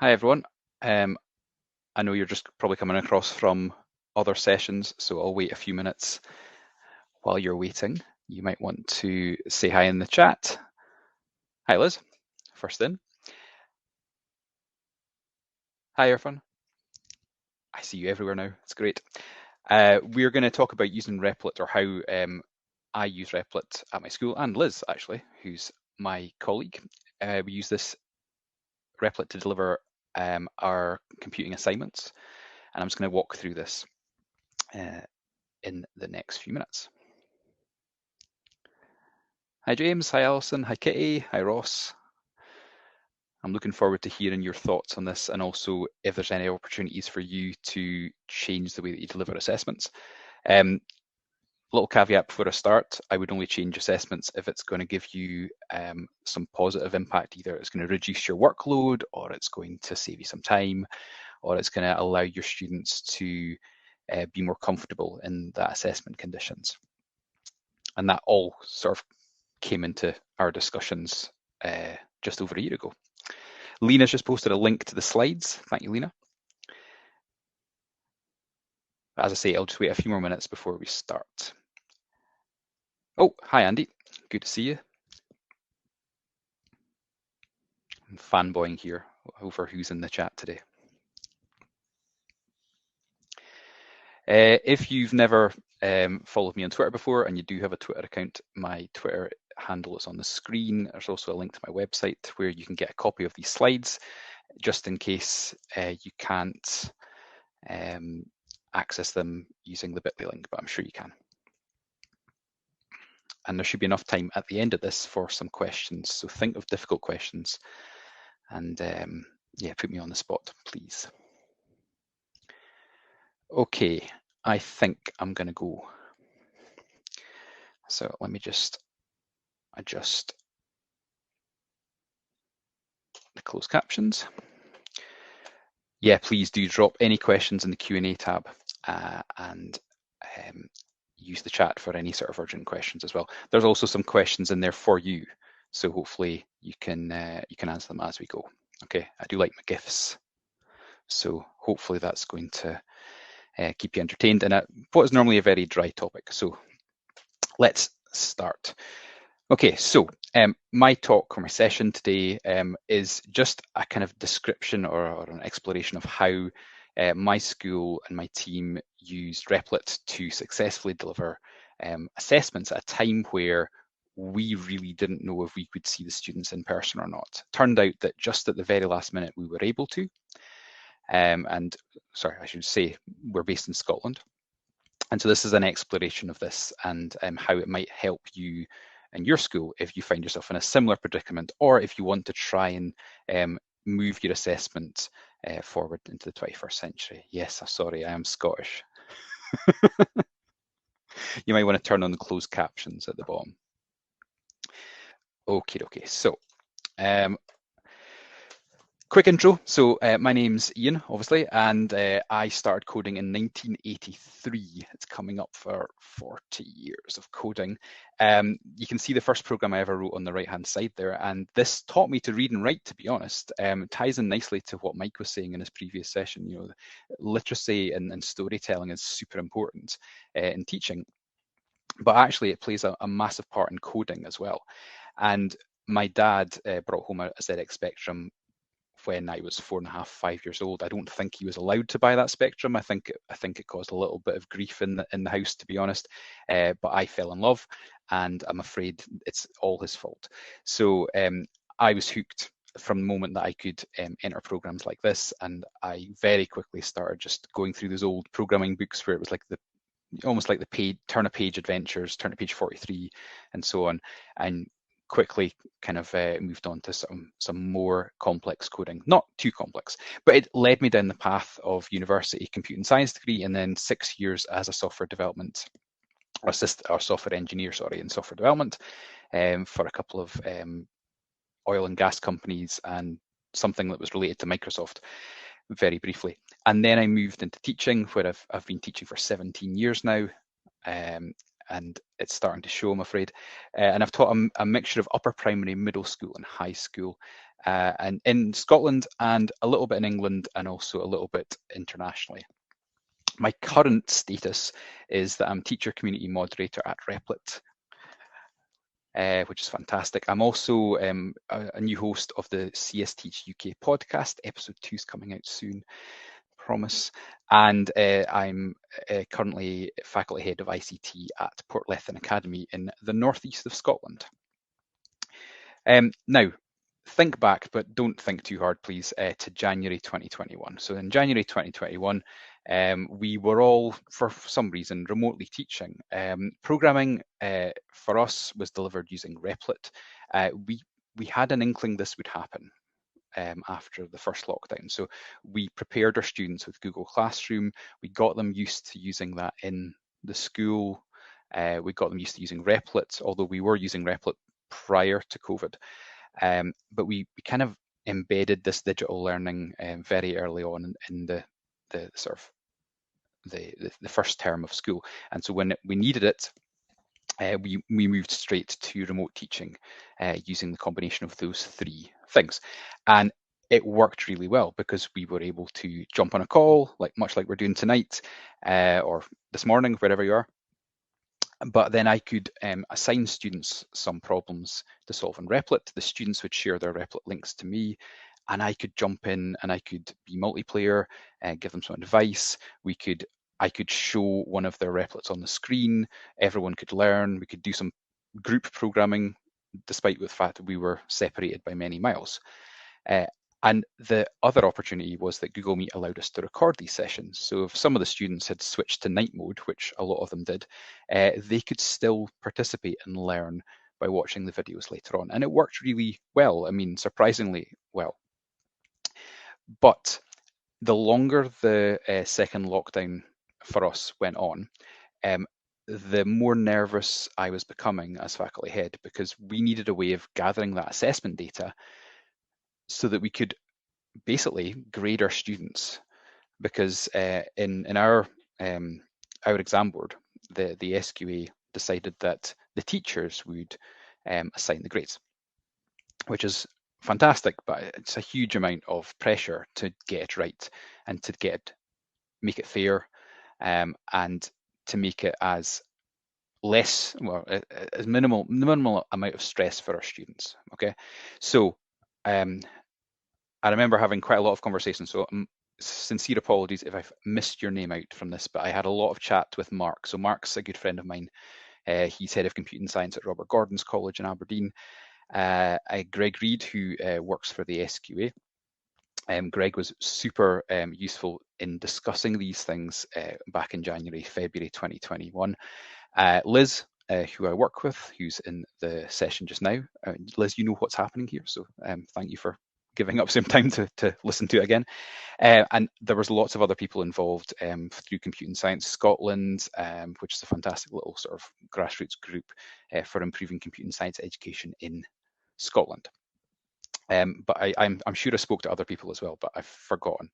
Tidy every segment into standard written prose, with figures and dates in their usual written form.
Hi everyone. I know you're just probably coming across from other sessions, so I'll wait a few minutes. While you're waiting, you might want to say hi in the chat. Hi Liz, first in. Hi everyone. I see you everywhere now, it's great. We're going to talk about using Replit, or how I use Replit at my school, and Liz actually, who's my colleague. We use this Replit to deliver our computing assignments, and I'm just going to walk through this in the next few minutes. Hi James, hi Alison, hi Kitty, hi Ross. I'm looking forward to hearing your thoughts on this, and also if there's any opportunities for you to change the way that you deliver assessments. Little caveat before I start, I would only change assessments if it's going to give you some positive impact. Either it's going to reduce your workload, or it's going to save you some time, or it's going to allow your students to be more comfortable in that assessment conditions. And that all sort of came into our discussions just over a year ago. Lena's just posted a link to the slides. Thank you, Lena. As I say, I'll just wait a few more minutes before we start. Oh, hi Andy, good to see you. I'm fanboying here over who's in the chat today. If you've never followed me on Twitter before, and you do have a Twitter account, my Twitter handle is on the screen. There's also a link to my website where you can get a copy of these slides, just in case you can't access them using the bit.ly link, but I'm sure you can. And there should be enough time at the end of this for some questions. So think of difficult questions, and yeah, put me on the spot, please. Okay, I think I'm going to go. So let me just adjust the closed captions. Yeah, please do drop any questions in the Q&A tab, and use the chat for any sort of urgent questions as well. There's also some questions in there for you, so hopefully you can answer them as we go. Okay, I do like my GIFs, so hopefully that's going to keep you entertained in what is normally a very dry topic. So let's start. Okay, so my talk, or my session today, is just a kind of description or an exploration of how my school and my team used Replit to successfully deliver assessments at a time where we really didn't know if we could see the students in person or not. Turned out that just at the very last minute we were able to. And sorry, I should say we're based in Scotland. And so this is an exploration of this, and how it might help you in your school if you find yourself in a similar predicament, or if you want to try and move your assessment forward into the 21st century. Yes, I'm sorry, I am Scottish. You might want to turn on the closed captions at the bottom. Okay, so quick intro. So my name's Ian, obviously, and I started coding in 1983. It's coming up for 40 years of coding. You can see the first program I ever wrote on the right-hand side there, and this taught me to read and write, to be honest. It ties in nicely to what Mike was saying in his previous session. You know, literacy and storytelling is super important in teaching, but actually it plays a massive part in coding as well. And my dad brought home a ZX Spectrum when I was 4.5, 5 years old. I don't think he was allowed to buy that Spectrum. I think it caused a little bit of grief in the house, to be honest. But I fell in love, and I'm afraid it's all his fault. So I was hooked from the moment that I could enter programs like this, and I very quickly started just going through those old programming books where it was like almost like the turn a page adventures, turn to page 43, and so on, and quickly kind of moved on to some more complex coding. Not too complex, but it led me down the path of university computing science degree, and then 6 years as a software development or software engineer, in software development for a couple of oil and gas companies, and something that was related to Microsoft very briefly. And then I moved into teaching, where I've been teaching for 17 years now. And it's starting to show, I'm afraid. And I've taught a mixture of upper primary, middle school, and high school. and in Scotland and a little bit in England and also a little bit internationally. My current status is that I'm teacher community moderator at Replit, which is fantastic. I'm also a new host of the CS Teach UK podcast. Episode 2 is coming out soon, promise. And I'm currently faculty head of ICT at Portlethen Academy in the northeast of Scotland. Now, think back, but don't think too hard, please, to January 2021. So in January 2021, we were all, for some reason, remotely teaching. Programming for us was delivered using Replit. We had an inkling this would happen after the first lockdown. So we prepared our students with Google Classroom. We got them used to using that in the school. We got them used to using Replit, although we were using Replit prior to COVID. But we kind of embedded this digital learning very early on in the sort of the first term of school. And so when we needed it, we moved straight to remote teaching using the combination of those three things. And it worked really well because we were able to jump on a call, much like we're doing tonight or this morning, wherever you are. But then I could assign students some problems to solve in Replit. The students would share their Replit links to me, and I could jump in and I could be multiplayer, give them some advice. I could show one of their Replits on the screen. Everyone could learn. We could do some group programming, despite the fact that we were separated by many miles. And the other opportunity was that Google Meet allowed us to record these sessions. So if some of the students had switched to night mode, which a lot of them did, they could still participate and learn by watching the videos later on. And it worked really well. I mean, surprisingly well. But the longer the second lockdown for us went on, the more nervous I was becoming as faculty head, because we needed a way of gathering that assessment data so that we could basically grade our students, because in our exam board, the SQA decided that the teachers would assign the grades, which is fantastic, but it's a huge amount of pressure to get it right and to make it fair, and to make it as minimal amount of stress for our students. Okay, so I remember having quite a lot of conversations, so sincere apologies if I've missed your name out from this, but I had a lot of chat with Mark. So Mark's a good friend of mine. He's head of computing science at Robert Gordon's College in Aberdeen. Greg Reid, who works for the SQA. Greg was super useful in discussing these things back in February 2021. Liz, who I work with, who's in the session just now. Liz, you know what's happening here, so thank you for giving up some time to listen to it again. And there was lots of other people involved through Computing Science Scotland, which is a fantastic little sort of grassroots group for improving computing science education in Scotland. But I'm sure I spoke to other people as well, but I've forgotten.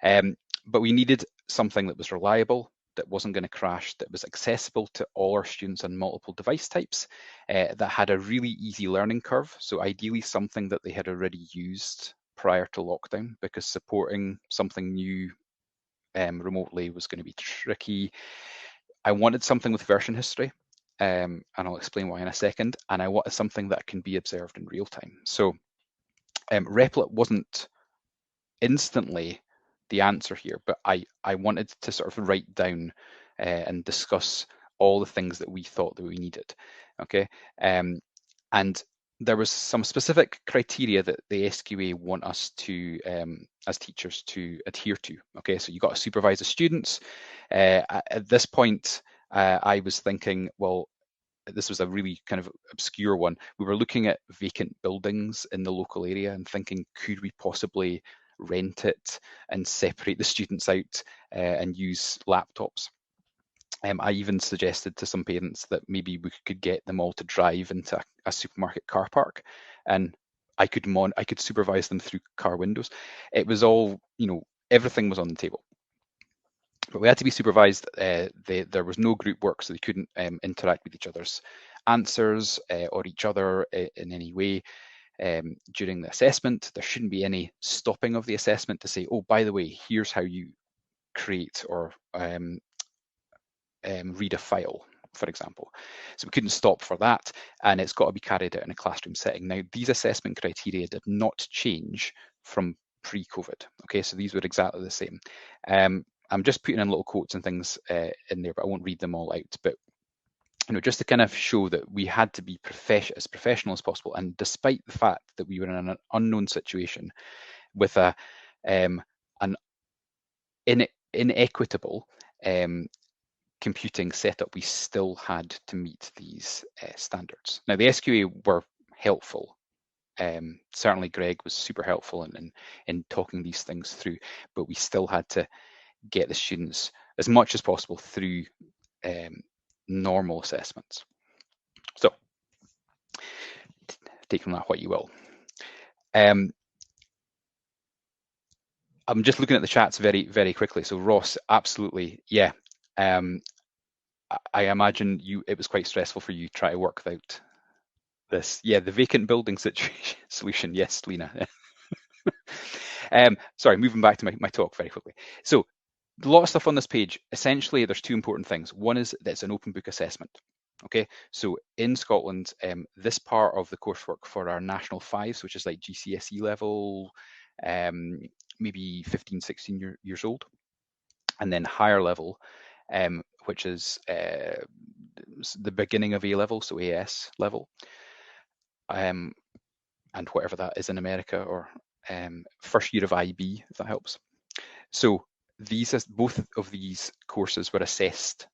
But we needed something that was reliable, that wasn't going to crash, that was accessible to all our students on multiple device types, that had a really easy learning curve. So ideally something that they had already used prior to lockdown, because supporting something new remotely was going to be tricky. I wanted something with version history, and I'll explain why in a second. And I wanted something that can be observed in real time. So Replit wasn't instantly the answer here, but I wanted to sort of write down and discuss all the things that we thought that we needed. Okay, and there was some specific criteria that the SQA want us to, as teachers, to adhere to. Okay, so you got to supervise the students. At this point, I was thinking, well, this was a really kind of obscure one. We were looking at vacant buildings in the local area and thinking, could we possibly rent it and separate the students out and use laptops? I even suggested to some parents that maybe we could get them all to drive into a supermarket car park, and I could supervise them through car windows. It was all, everything was on the table. But we had to be supervised. There was no group work, so they couldn't interact with each other's answers or each other in any way. during the assessment. There shouldn't be any stopping of the assessment to say, oh, by the way, here's how you create or read a file, for example. So we couldn't stop for that, and it's got to be carried out in a classroom setting. Now, these assessment criteria did not change from pre-COVID. Okay, so these were exactly the same. I'm just putting in little quotes and things in there, but I won't read them all out. But just to kind of show that we had to be as professional as possible, and despite the fact that we were in an unknown situation with an inequitable computing setup, we still had to meet these standards. Now, the SQA were helpful. Certainly, Greg was super helpful in talking these things through, but we still had to get the students as much as possible through normal assessments. So, take from that what you will. I'm just looking at the chats very, very quickly. So Ross, absolutely, yeah. I imagine it was quite stressful for you to try to work out this. Yeah, the vacant building situation solution. Yes, Lena. Sorry, moving back to my talk very quickly. So a lot of stuff on this page. Essentially, there's two important things. One is that it's an open book assessment. Okay, so in Scotland, this part of the coursework for our national fives, which is like GCSE level, maybe 15, 16 years old, and then higher level, which is the beginning of A level, so AS level, and whatever that is in America, or first year of IB, if that helps. So both of these courses were assessed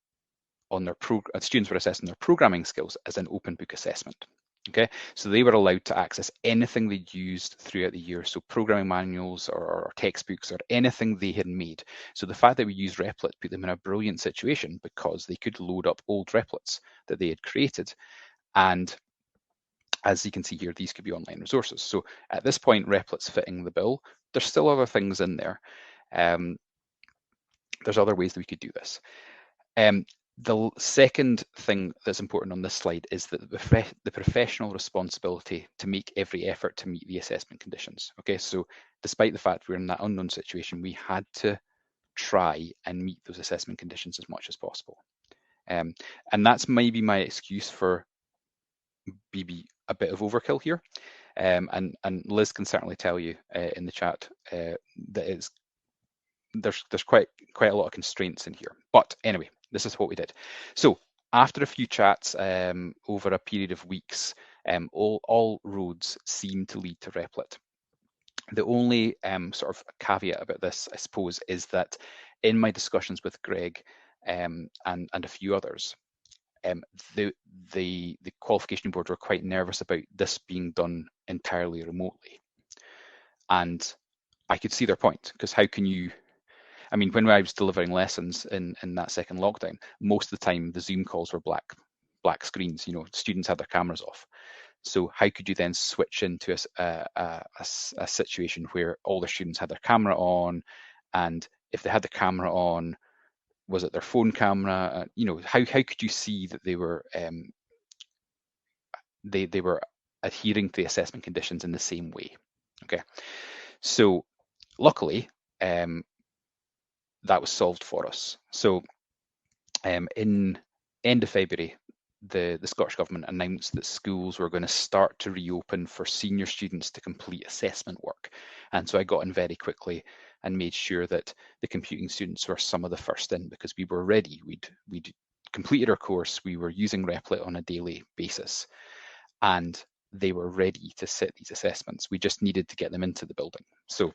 on their students were assessed on their programming skills as an open book assessment. Okay, so they were allowed to access anything they used throughout the year, so programming manuals or textbooks or anything they had made. So the fact that we used Replit put them in a brilliant situation because they could load up old Replits that they had created, and as you can see here, these could be online resources. So at this point, Replit's fitting the bill. There's still other things in there. There's other ways that we could do this. The second thing that's important on this slide is that the professional responsibility to make every effort to meet the assessment conditions. Okay, so despite the fact we're in that unknown situation, we had to try and meet those assessment conditions as much as possible. And that's maybe my excuse for maybe a bit of overkill here. And Liz can certainly tell you in the chat that there's quite a lot of constraints in here. But anyway, this is what we did. So after a few chats over a period of weeks, all roads seem to lead to Replit. The only sort of caveat about this, I suppose, is that in my discussions with Greg and a few others, the qualification board were quite nervous about this being done entirely remotely. And I could see their point, because how can you, I mean, when I was delivering lessons in that second lockdown, most of the time the Zoom calls were black screens, students had their cameras off. So how could you then switch into a situation where all the students had their camera on, and if they had the camera on, was it their phone camera? How could you see that they were they were adhering to the assessment conditions in the same way? Okay, so luckily that was solved for us. So in end of February, the Scottish Government announced that schools were going to start to reopen for senior students to complete assessment work. And so I got in very quickly and made sure that the computing students were some of the first in, because we were ready. We'd completed our course, we were using Replit on a daily basis, and they were ready to sit these assessments. We just needed to get them into the building. So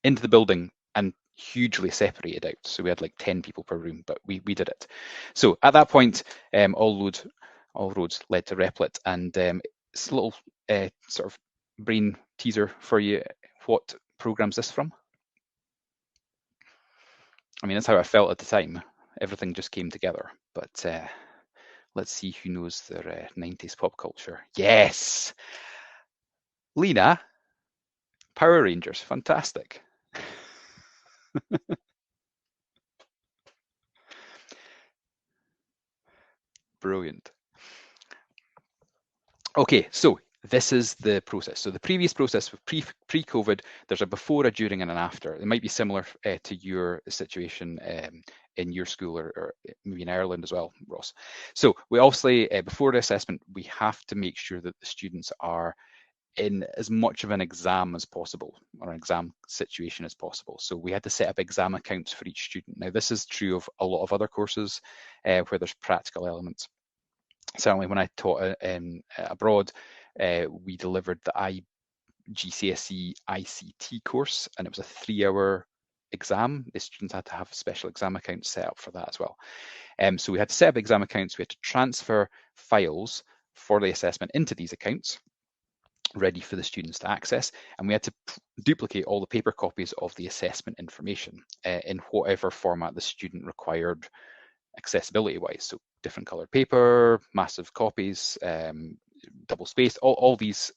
into the building and hugely separated out. So we had like 10 people per room, but we did it. So at that point, all roads led to Replit, and it's a little sort of brain teaser for you. What program's this from? I mean, that's how I felt at the time. Everything just came together. But let's see who knows their 90s pop culture. Yes! Lena, Power Rangers, fantastic. Brilliant. Okay, so this is the process. So the previous process with pre-COVID, there's a before, a during, and an after. It might be similar to your situation in your school or maybe in Ireland as well, Ross. So we obviously, before the assessment, we have to make sure that the students are in as much of an exam as possible, or an exam situation as possible. So we had to set up exam accounts for each student. Now, this is true of a lot of other courses where there's practical elements. Certainly when I taught abroad, we delivered the GCSE ICT course, and it was a 3-hour exam. The students had to have special exam accounts set up for that as well. So we had to set up exam accounts, we had to transfer files for the assessment into these accounts, ready for the students to access, and we had to duplicate all the paper copies of the assessment information in whatever format the student required accessibility wise. So different colored paper, massive copies, double spaced, all these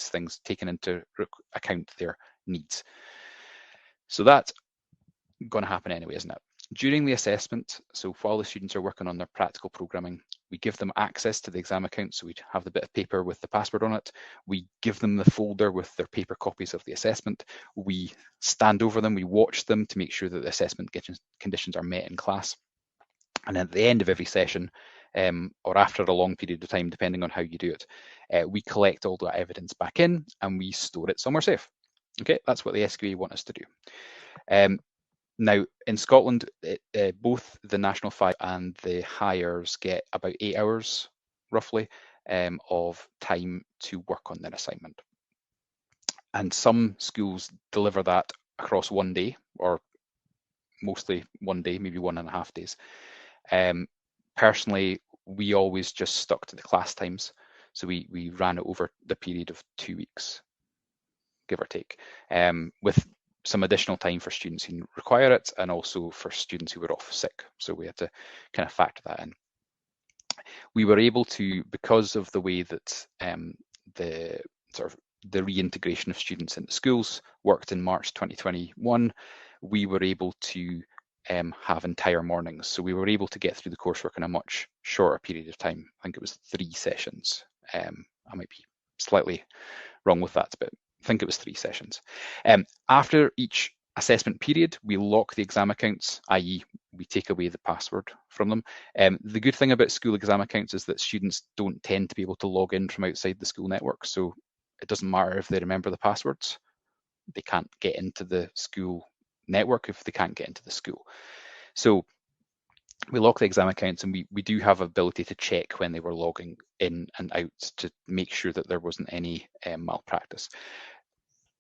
things taken into account their needs. So that's going to happen anyway, isn't it? During the assessment, so while the students are working on their practical programming, we give them access to the exam account. So we have the bit of paper with the password on it. We give them the folder with their paper copies of the assessment. We stand over them, we watch them to make sure that the assessment conditions are met in class. And at the end of every session, or after a long period of time, depending on how you do it, we collect all that evidence back in and we store it somewhere safe. Okay, that's what the SQA want us to do. Now, in Scotland, both the National 5 and the Highers get about 8 hours, roughly, of time to work on their assignment. And some schools deliver that across one day, or mostly one day, maybe 1.5 days. Personally, we always just stuck to the class times. So we ran it over the period of 2 weeks, give or take, with some additional time for students who require it, and also for students who were off sick. So we had to kind of factor that in. We were able to, because of the way that the reintegration of students into schools worked in March 2021, we were able to have entire mornings. So we were able to get through the coursework in a much shorter period of time. I think it was 3 sessions. I might be slightly wrong with that, but I think it was 3 sessions. After each assessment period, we lock the exam accounts, i.e. we take away the password from them. The good thing about school exam accounts is that students don't tend to be able to log in from outside the school network. So it doesn't matter if they remember the passwords. They can't get into the school network if they can't get into the school. So we lock the exam accounts, and we do have ability to check when they were logging in and out to make sure that there wasn't any malpractice.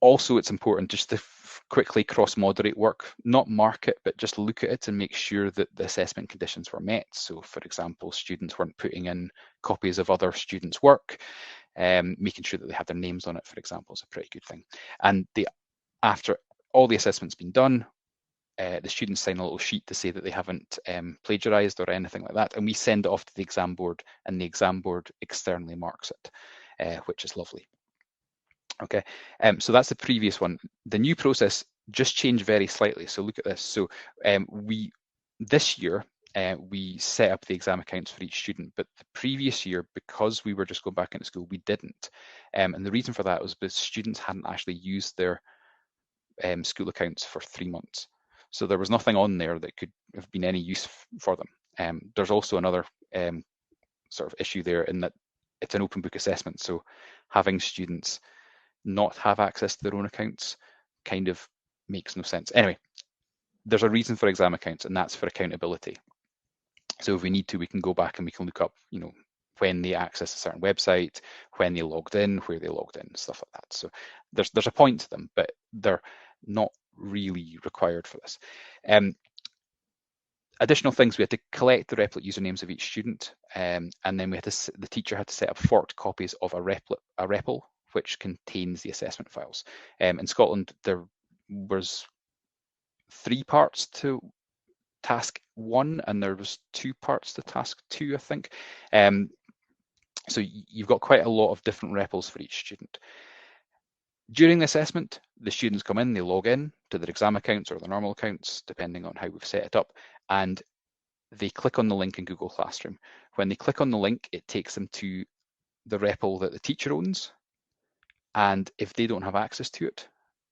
Also, it's important just to quickly cross-moderate work, not mark it, but just look at it and make sure that the assessment conditions were met. So, for example, students weren't putting in copies of other students' work, making sure that they have their names on it, for example, is a pretty good thing. And after all the assessment's been done, the students sign a little sheet to say that they haven't plagiarized or anything like that, and we send it off to the exam board, and the exam board externally marks it, which is lovely. Okay, so that's the previous one. The new process just changed very slightly. So look at this. So this year, we set up the exam accounts for each student, but the previous year, because we were just going back into school, we didn't. And the reason for that was because students hadn't actually used their school accounts for 3 months. So there was nothing on there that could have been any use for them. There's also another sort of issue there in that it's an open book assessment. So having students not have access to their own accounts kind of makes no sense. Anyway, there's a reason for exam accounts, and that's for accountability. So if we need to, we can go back and we can look up, when they access a certain website, when they logged in, where they logged in, stuff like that. So there's a point to them, but they're not really required for this. Additional things, we had to collect the Replit usernames of each student, and then the teacher had to set up forked copies of a REPL, which contains the assessment files. In Scotland, there was 3 parts to task 1, and there was 2 parts to task 2, I think. So you've got quite a lot of different REPLs for each student. During the assessment, the students come in, they log in to their exam accounts or their normal accounts, depending on how we've set it up, and they click on the link in Google Classroom. When they click on the link, it takes them to the REPL that the teacher owns, and if they don't have access to it,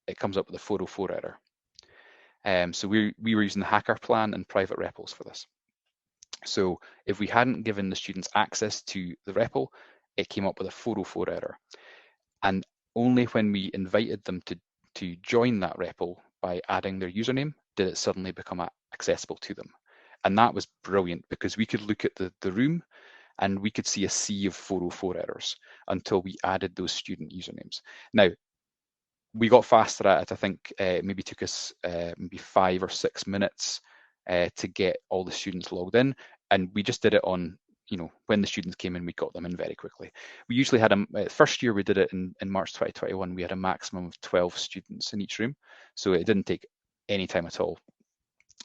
it comes up with a 404 error. So we were using the hacker plan and private REPLs for this. So if we hadn't given the students access to the REPL, it came up with a 404 error. And only when we invited them to join that REPL by adding their username did it suddenly become accessible to them. And that was brilliant because we could look at the room and we could see a sea of 404 errors until we added those student usernames. Now, we got faster at it. I think it maybe took us maybe 5 or 6 minutes to get all the students logged in. And we just did it on, when the students came in, we got them in very quickly. We usually had first year we did it in March 2021, we had a maximum of 12 students in each room. So it didn't take any time at all.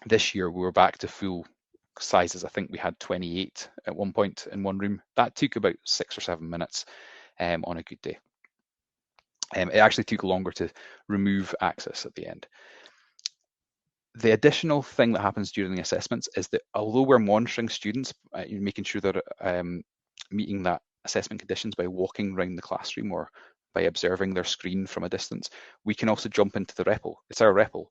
This year we were back to full sizes. I think we had 28 at one point in one room. That took about 6 or 7 minutes on a good day. It actually took longer to remove access at the end. The additional thing that happens during the assessments is that although we're monitoring students, making sure they're meeting that assessment conditions by walking around the classroom or by observing their screen from a distance, we can also jump into the REPL. It's our REPL.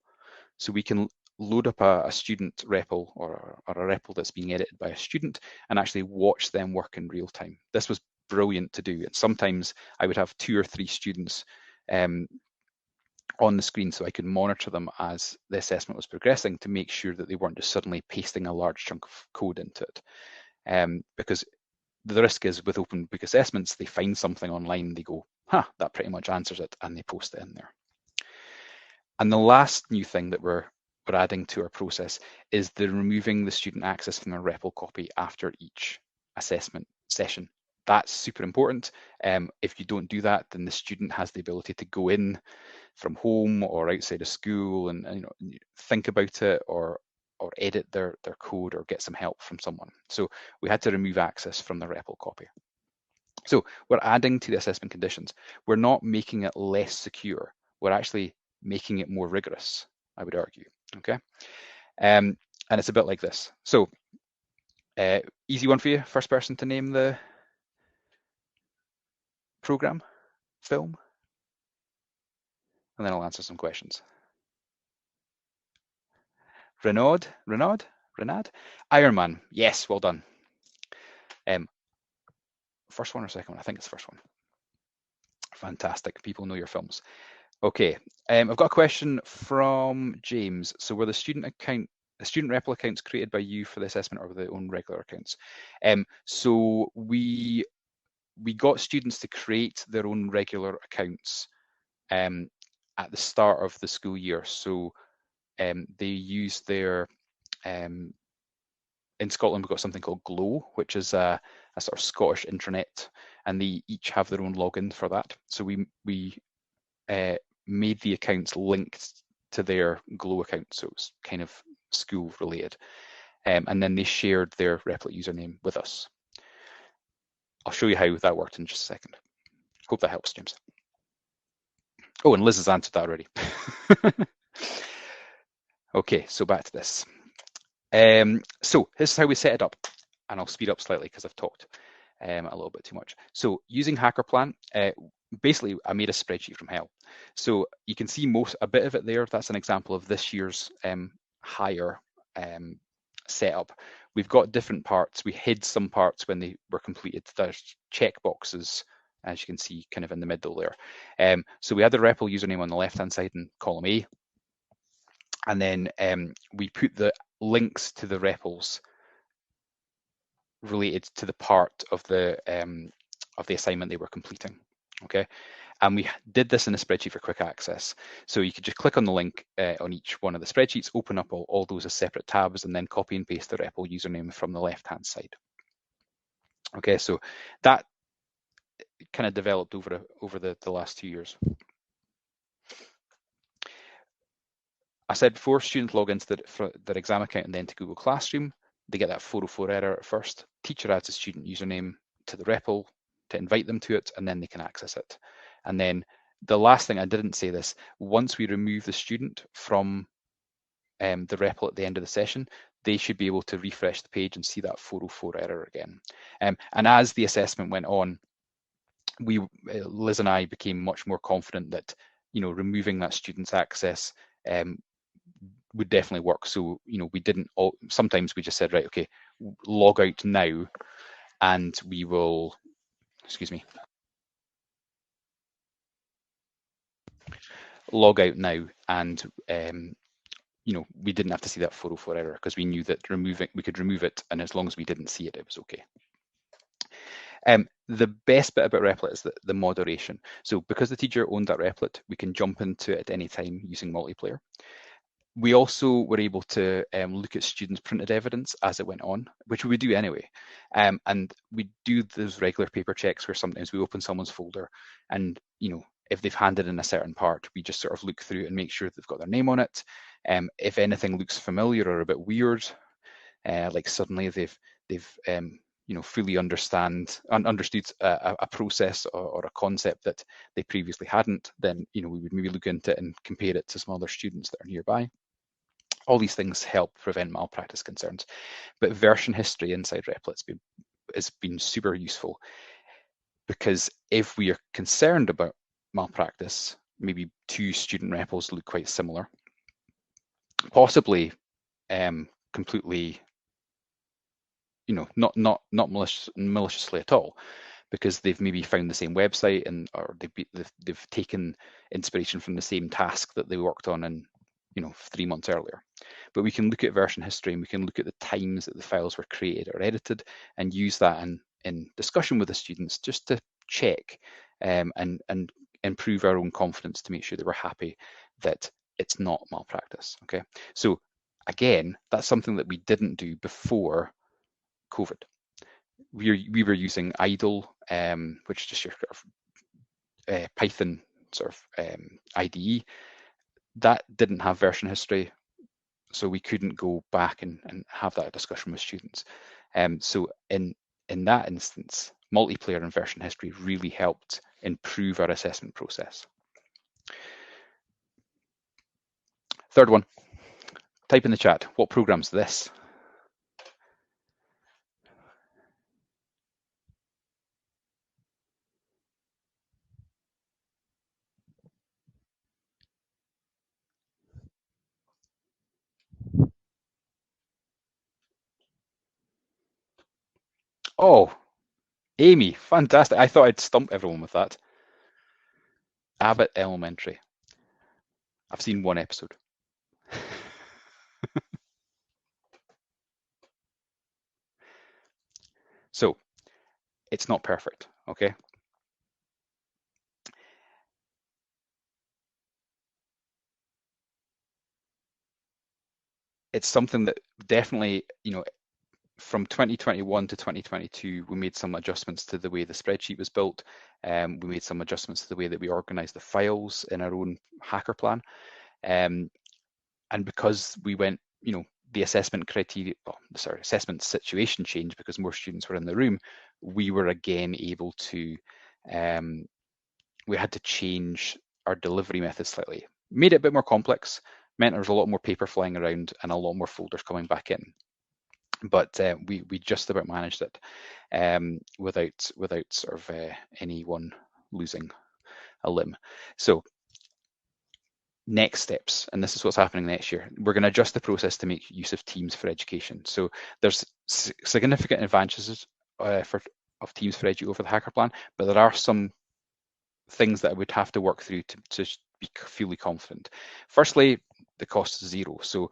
So we can load up a student REPL or a REPL that's being edited by a student and actually watch them work in real time. This was brilliant to do. And sometimes I would have 2 or 3 students on the screen so I could monitor them as the assessment was progressing to make sure that they weren't just suddenly pasting a large chunk of code into it. Because the risk is with open book assessments, they find something online, they go, that pretty much answers it, and they post it in there. And the last new thing that we're adding to our process is the removing the student access from their REPL copy after each assessment session. That's super important. If you don't do that, then the student has the ability to go in from home or outside of school and think about it or edit their code or get some help from someone. So we had to remove access from the REPL copy. So we're adding to the assessment conditions. We're not making it less secure. We're actually making it more rigorous, I would argue. Okay, and it's a bit like this. So easy one for you. First person to name the program, film, and then I'll answer some questions. Renaud, Iron Man. Yes, well done. First one or second one? I think it's the first one. Fantastic. People know your films. Okay, I've got a question from James. So were the student REPL accounts created by you for the assessment or were they own regular accounts? So we got students to create their own regular accounts at the start of the school year. So they use their, in Scotland, we've got something called Glow, which is a sort of Scottish intranet, and they each have their own login for that. So we made the accounts linked to their Glow account, so it's kind of school related. And then they shared their Replit username with us. I'll show you how that worked in just a second. Hope that helps, James. Oh, and Liz has answered that already. Okay, so back to this. So this is how we set it up, and I'll speed up slightly because I've talked a little bit too much. So using HackerPlan, basically I made a spreadsheet from hell. So you can see a bit of it there. That's an example of this year's higher setup. We've got different parts. We hid some parts when they were completed. There's check boxes, as you can see, kind of in the middle there. So we had the REPL username on the left-hand side in column A, and then we put the links to the REPLs related to the part of the assignment they were completing. Okay, and we did this in a spreadsheet for quick access. So you could just click on the link on each one of the spreadsheets, open up all those as separate tabs, and then copy and paste the REPL username from the left-hand side. Okay, so that kind of developed over the last 2 years. I said before, students log into their exam account and then to Google Classroom. They get that 404 error at first. Teacher adds a student username to the REPL to invite them to it, and then they can access it. And then the last thing, I didn't say this, once we remove the student from the REPL at the end of the session, they should be able to refresh the page and see that 404 error again. And as the assessment went on, Liz and I became much more confident that, removing that student's access would definitely work. So, we didn't, sometimes we just said, right, okay, log out now, and we will, excuse me, log out now, and we didn't have to see that 404 error, because we knew that we could remove it, and as long as we didn't see it, it was okay. The best bit about Replit is the moderation. So because the teacher owned that Replit, we can jump into it at any time using multiplayer. We also were able to look at students' printed evidence as it went on, which we would do anyway. And we do those regular paper checks where sometimes we open someone's folder and, if they've handed in a certain part, we just sort of look through and make sure they've got their name on it. If anything looks familiar or a bit weird, like suddenly they've fully understood a process or a concept that they previously hadn't, then we would maybe look into it and compare it to some other students that are nearby. All these things help prevent malpractice concerns. But version history inside Replit has been super useful, because if we are concerned about malpractice, maybe two student repos look quite similar, possibly completely, not maliciously at all, because they've maybe found the same website or they've taken inspiration from the same task that they worked on in 3 months earlier. But we can look at version history, and we can look at the times that the files were created or edited, and use that in discussion with the students, just to check and improve our own confidence, to make sure that we're happy that it's not malpractice. Okay, so again, that's something that we didn't do before COVID. We were using idle, which is just your Python sort of IDE. That didn't have version history, so we couldn't go back and have that discussion with students. So in that instance, multiplayer and version history really helped improve our assessment process. Third one, type in the chat, what program's this? Oh, Amy, fantastic. I thought I'd stump everyone with that. Abbott Elementary. I've seen one episode. So it's not perfect, okay? It's something that definitely, from 2021 to 2022, we made some adjustments to the way the spreadsheet was built. We made some adjustments to the way that we organized the files in our own hacker plan. And because we went, the assessment criteria, assessment situation changed because more students were in the room, we were again able to, we had to change our delivery method slightly. Made it a bit more complex, meant there was a lot more paper flying around and a lot more folders coming back in. But we just about managed it without sort of anyone losing a limb. So next steps, and this is what's happening next year, we're going to adjust the process to make use of Teams for Education. So there's significant advantages of Teams for Edu over the hacker plan, but there are some things that I would have to work through to be fully confident. Firstly, the cost is zero. So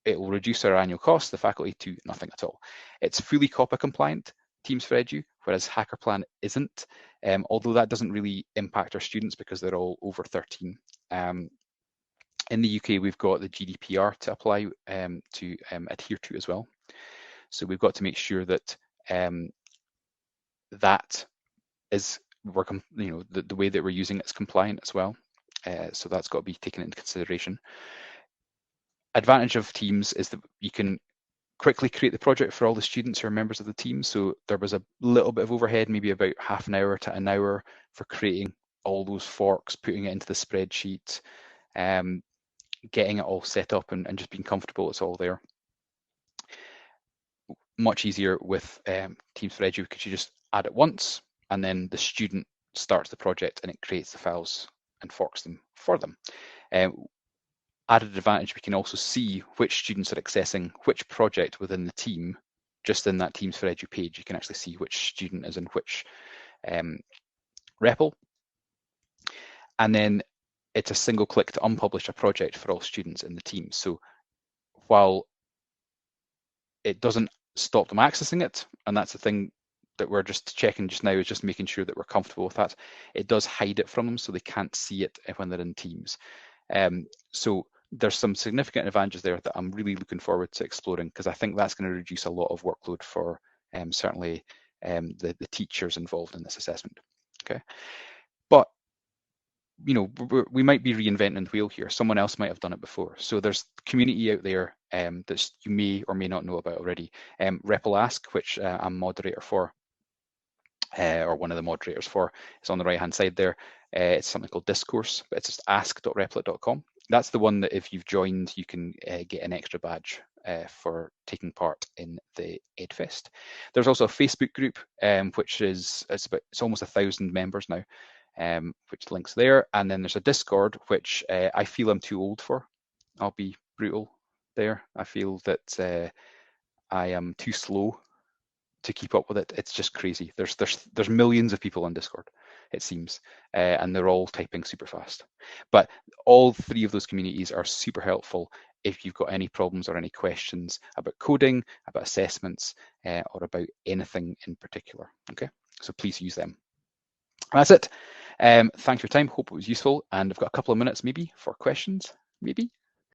it will reduce our annual cost, the faculty, to nothing at all. It's fully COPPA compliant, Teams for Edu, whereas HackerPlan isn't, although that doesn't really impact our students because they're all over 13. In the UK, we've got the GDPR to apply to adhere to as well. So we've got to make sure that that is, the way that we're using it is compliant as well. So that's got to be taken into consideration. Advantage of Teams is that you can quickly create the project for all the students who are members of the team. So there was a little bit of overhead, maybe about half an hour to an hour, for creating all those forks, putting it into the spreadsheet, getting it all set up and just being comfortable it's all there. Much easier with Teams for Edu, because you just add it once and then the student starts the project and it creates the files and forks them for them. Added advantage, we can also see which students are accessing which project within the team. Just in that Teams for Edu page, you can actually see which student is in which REPL. And then it's a single click to unpublish a project for all students in the team. So while it doesn't stop them accessing it, and that's the thing that we're just checking just now, is just making sure that we're comfortable with that, it does hide it from them so they can't see it when they're in Teams. So there's some significant advantages there that I'm really looking forward to exploring, because I think that's going to reduce a lot of workload for certainly the teachers involved in this assessment. Okay, but we might be reinventing the wheel here. Someone else might have done it before. So there's community out there that you may or may not know about already. Repl Ask, which I'm moderator for, or one of the moderators for, is on the right hand side there. It's something called Discourse, but it's just ask.replit.com. That's the one that if you've joined, you can get an extra badge for taking part in the EdFest. There's also a Facebook group, which it's almost 1,000 members now, which links there. And then there's a Discord, which I feel I'm too old for. I'll be brutal there. I feel that I am too slow to keep up with it. It's just crazy. There's millions of people on Discord, it seems, and they're all typing super fast. But all three of those communities are super helpful if you've got any problems or any questions about coding, about assessments, or about anything in particular. Okay, so please use them. That's it. Thanks for your time. Hope it was useful, and I've got a couple of minutes maybe for questions. Maybe.